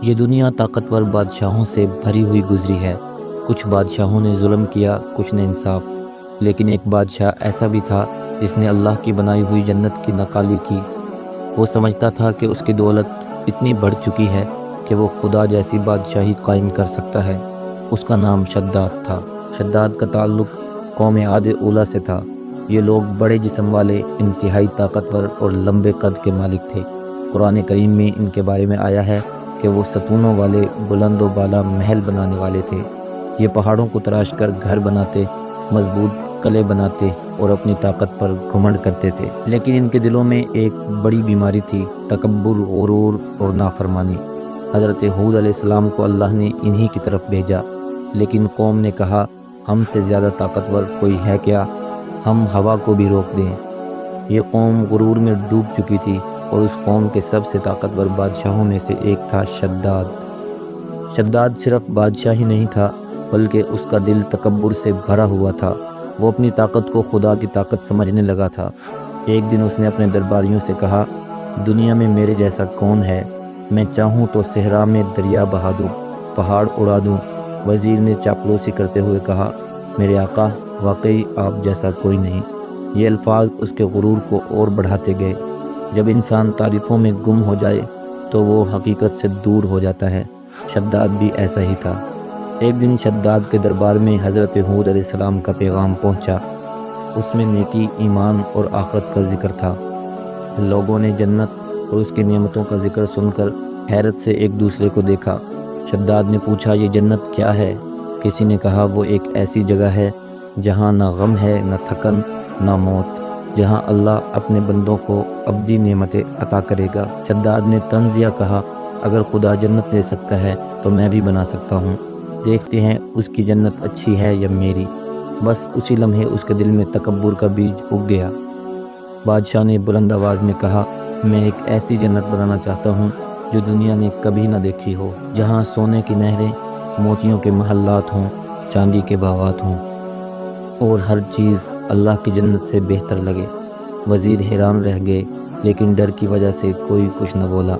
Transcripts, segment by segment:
یہ دنیا طاقتور بادشاہوں سے بھری ہوئی گزری ہے۔ کچھ بادشاہوں نے ظلم کیا، کچھ نے انصاف، لیکن ایک بادشاہ ایسا بھی تھا جس نے اللہ کی بنائی ہوئی جنت کی نقالی کی۔ وہ سمجھتا تھا کہ اس کی دولت اتنی بڑھ چکی ہے کہ وہ خدا جیسی بادشاہی قائم کر سکتا ہے۔ اس کا نام شداد تھا۔ شداد کا تعلق قوم عاد اولیٰ سے تھا۔ یہ لوگ بڑے جسم والے، انتہائی طاقتور اور لمبے قد کے مالک تھے۔ قرآن کریم میں ان کے بارے میں آیا ہے کہ وہ ستونوں والے بلند و بالا محل بنانے والے تھے۔ یہ پہاڑوں کو تراش کر گھر بناتے، مضبوط قلعے بناتے اور اپنی طاقت پر گھمنڈ کرتے تھے، لیکن ان کے دلوں میں ایک بڑی بیماری تھی: تکبر، غرور اور نافرمانی۔ حضرت ہود علیہ السلام کو اللہ نے انہی کی طرف بھیجا، لیکن قوم نے کہا، ہم سے زیادہ طاقتور کوئی ہے کیا؟ ہم ہوا کو بھی روک دیں۔ یہ قوم غرور میں ڈوب چکی تھی، اور اس قوم کے سب سے طاقتور بادشاہوں میں سے ایک تھا شداد۔ شداد صرف بادشاہ ہی نہیں تھا، بلکہ اس کا دل تکبر سے بھرا ہوا تھا۔ وہ اپنی طاقت کو خدا کی طاقت سمجھنے لگا تھا۔ ایک دن اس نے اپنے درباریوں سے کہا، دنیا میں میرے جیسا کون ہے؟ میں چاہوں تو صحرا میں دریا بہا دوں، پہاڑ اڑا دوں۔ وزیر نے چاپلوسی کرتے ہوئے کہا، میرے آقا، واقعی آپ جیسا کوئی نہیں۔ یہ الفاظ اس کے غرور کو اور بڑھاتے گئے۔ جب انسان تعریفوں میں گم ہو جائے تو وہ حقیقت سے دور ہو جاتا ہے۔ شداد بھی ایسا ہی تھا۔ ایک دن شداد کے دربار میں حضرت ہود علیہ السلام کا پیغام پہنچا۔ اس میں نیکی، ایمان اور آخرت کا ذکر تھا۔ لوگوں نے جنت اور اس کی نعمتوں کا ذکر سن کر حیرت سے ایک دوسرے کو دیکھا۔ شداد نے پوچھا، یہ جنت کیا ہے؟ کسی نے کہا، وہ ایک ایسی جگہ ہے جہاں نہ غم ہے، نہ تھکن، نہ موت، جہاں اللہ اپنے بندوں کو ابدی نعمتیں عطا کرے گا۔ شداد نے طنزیہ کہا، اگر خدا جنت دے سکتا ہے تو میں بھی بنا سکتا ہوں۔ دیکھتے ہیں اس کی جنت اچھی ہے یا میری۔ بس اسی لمحے اس کے دل میں تکبر کا بیج اگ گیا۔ بادشاہ نے بلند آواز میں کہا، میں ایک ایسی جنت بنانا چاہتا ہوں جو دنیا نے کبھی نہ دیکھی ہو، جہاں سونے کی نہریں، موتیوں کے محلات ہوں، چاندی کے باغات ہوں، اور ہر چیز اللہ کی جنت سے بہتر لگے۔ وزیر حیران رہ گئے، لیکن ڈر کی وجہ سے کوئی کچھ نہ بولا۔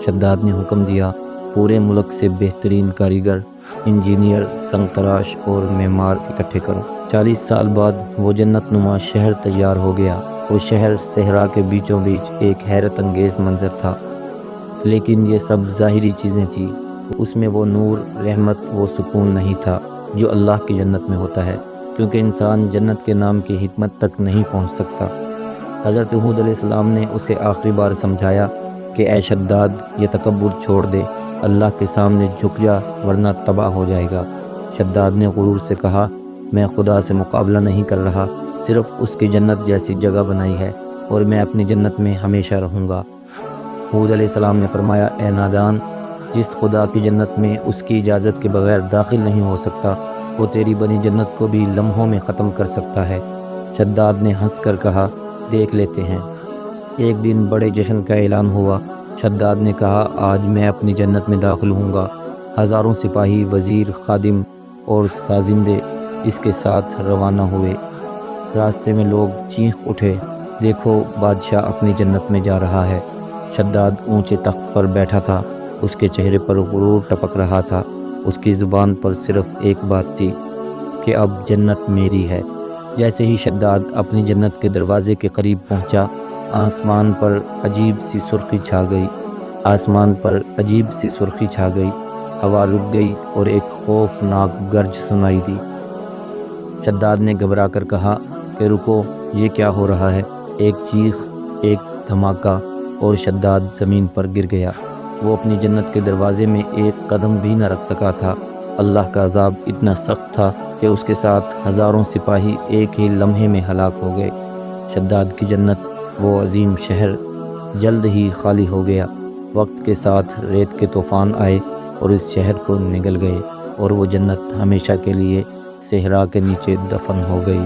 شداد نے حکم دیا، پورے ملک سے بہترین کاریگر، انجینئر، سنگ تراش اور معمار اکٹھے کرو۔ 40 سال بعد وہ جنت نما شہر تیار ہو گیا۔ وہ شہر صحرا کے بیچوں بیچ ایک حیرت انگیز منظر تھا، لیکن یہ سب ظاہری چیزیں تھیں۔ اس میں وہ نور، رحمت، وہ سکون نہیں تھا جو اللہ کی جنت میں ہوتا ہے، کیونکہ انسان جنت کے نام کی حکمت تک نہیں پہنچ سکتا۔ حضرت ہود علیہ السلام نے اسے آخری بار سمجھایا کہ اے شداد، یہ تکبر چھوڑ دے، اللہ کے سامنے جھک جا ورنہ تباہ ہو جائے گا۔ شداد نے غرور سے کہا، میں خدا سے مقابلہ نہیں کر رہا، صرف اس کی جنت جیسی جگہ بنائی ہے، اور میں اپنی جنت میں ہمیشہ رہوں گا۔ ہود علیہ السلام نے فرمایا، اے نادان، جس خدا کی جنت میں اس کی اجازت کے بغیر داخل نہیں ہو سکتا، وہ تیری بنی جنت کو بھی لمحوں میں ختم کر سکتا ہے۔ شداد نے ہنس کر کہا، دیکھ لیتے ہیں۔ ایک دن بڑے جشن کا اعلان ہوا۔ شداد نے کہا، آج میں اپنی جنت میں داخل ہوں گا۔ ہزاروں سپاہی، وزیر، خادم اور سازندے اس کے ساتھ روانہ ہوئے۔ راستے میں لوگ چیخ اٹھے، دیکھو، بادشاہ اپنی جنت میں جا رہا ہے۔ شداد اونچے تخت پر بیٹھا تھا، اس کے چہرے پر غرور ٹپک رہا تھا۔ اس کی زبان پر صرف ایک بات تھی کہ اب جنت میری ہے۔ جیسے ہی شداد اپنی جنت کے دروازے کے قریب پہنچا، آسمان پر عجیب سی سرخی چھا گئی، ہوا رک گئی اور ایک خوفناک گرج سنائی دی۔ شداد نے گھبرا کر کہا کہ رکو، یہ کیا ہو رہا ہے؟ ایک چیخ، ایک دھماکہ، اور شداد زمین پر گر گیا۔ وہ اپنی جنت کے دروازے میں ایک قدم بھی نہ رکھ سکا تھا۔ اللہ کا عذاب اتنا سخت تھا کہ اس کے ساتھ ہزاروں سپاہی ایک ہی لمحے میں ہلاک ہو گئے۔ شداد کی جنت، وہ عظیم شہر، جلد ہی خالی ہو گیا۔ وقت کے ساتھ ریت کے طوفان آئے اور اس شہر کو نگل گئے، اور وہ جنت ہمیشہ کے لیے صحرا کے نیچے دفن ہو گئی۔